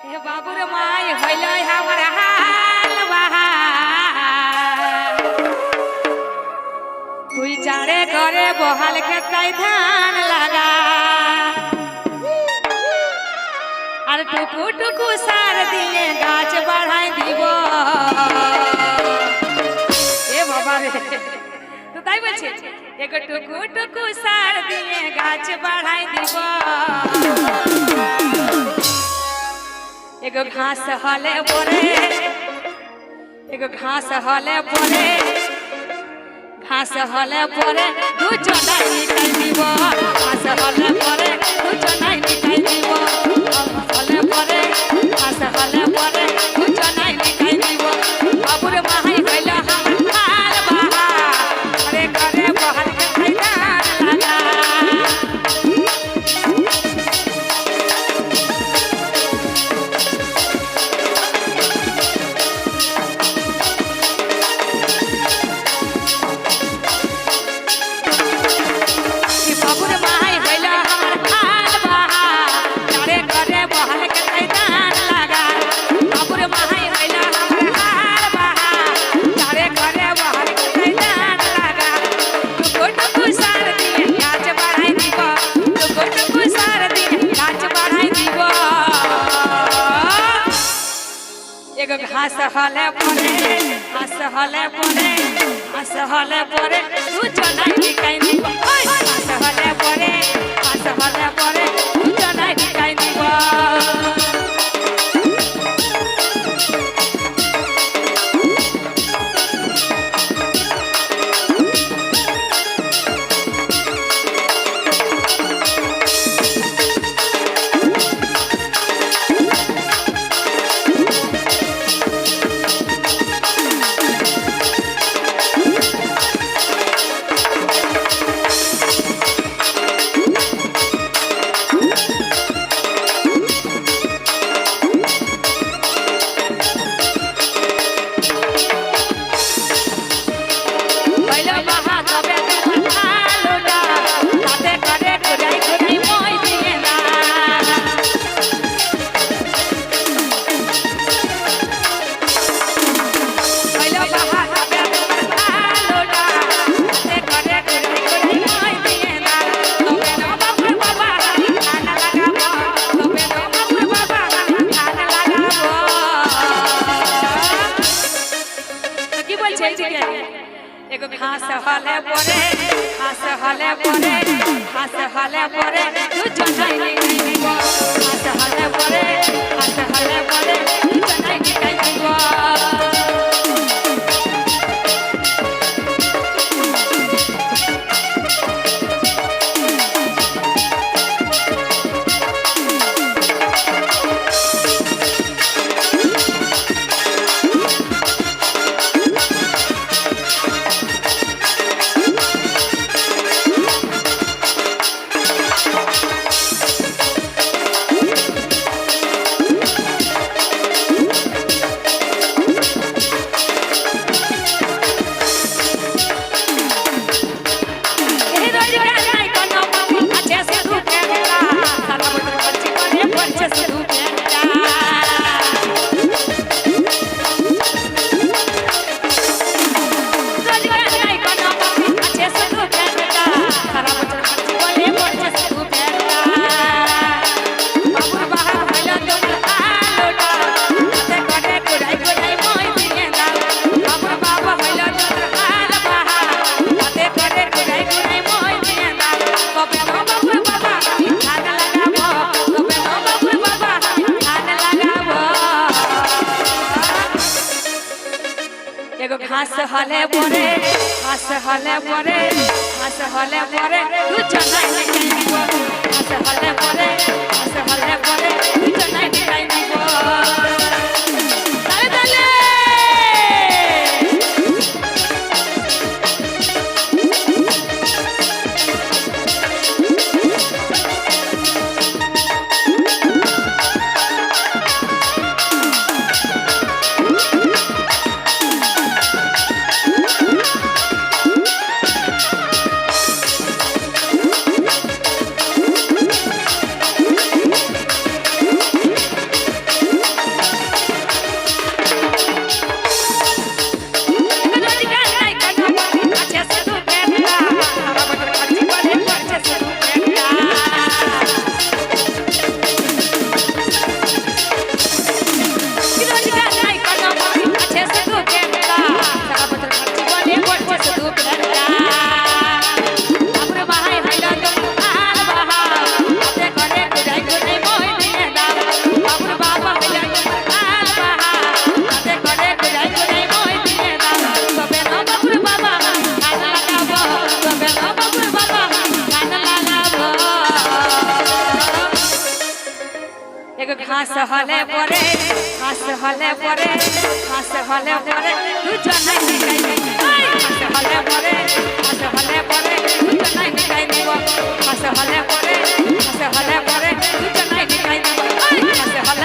हे बाबूर my होइल हमर हाल बहा तुई चारे करे बहाल के ताई धान लगा और टुकु टुकु सार दिए गाछ बढ़ाई दीबो ए बाबा रे तो ताई বলছে एगो टुकु टुकु सार दिए गाछ बढ़ाई दीबो एगो घास हले परे एगो घास हले परे घास हले परे दू चनाई निकाल दीबो घास हले परे दू चनाई निकाल दीबो हले परे घास हले परे दू चनाई निकाल दीबो बाबूर माई होइला हमर हाल बहा अरे करे बहाल के खैदा लगा घास हले परे घास हले परे घास हले परे तू चनाई निकाई दीबो घास हले परे तू चनाई निकाई दीबो एगो घास हले परे घास हले परे घास हले परे तू चनाई निकाई दीबो घास हले परे तू चनाई निकाई दीबो घास हले परे घास हले परे घास हले परे तू चनाई निकाई दीबो घास हले परे तू चनाई निकाई दीबो ताले ताले ঘাস হলে পরে ঘাস হলে পরে ঘাস হলে পরে দুজনে নিকাই নিব ঘাস হলে পরে ঘাস হলে পরে দুজনে নিকাই নিব ঘাস হলে পরে ঘাস হলে পরে দুজনে নিকাই নিব ঘাস হলে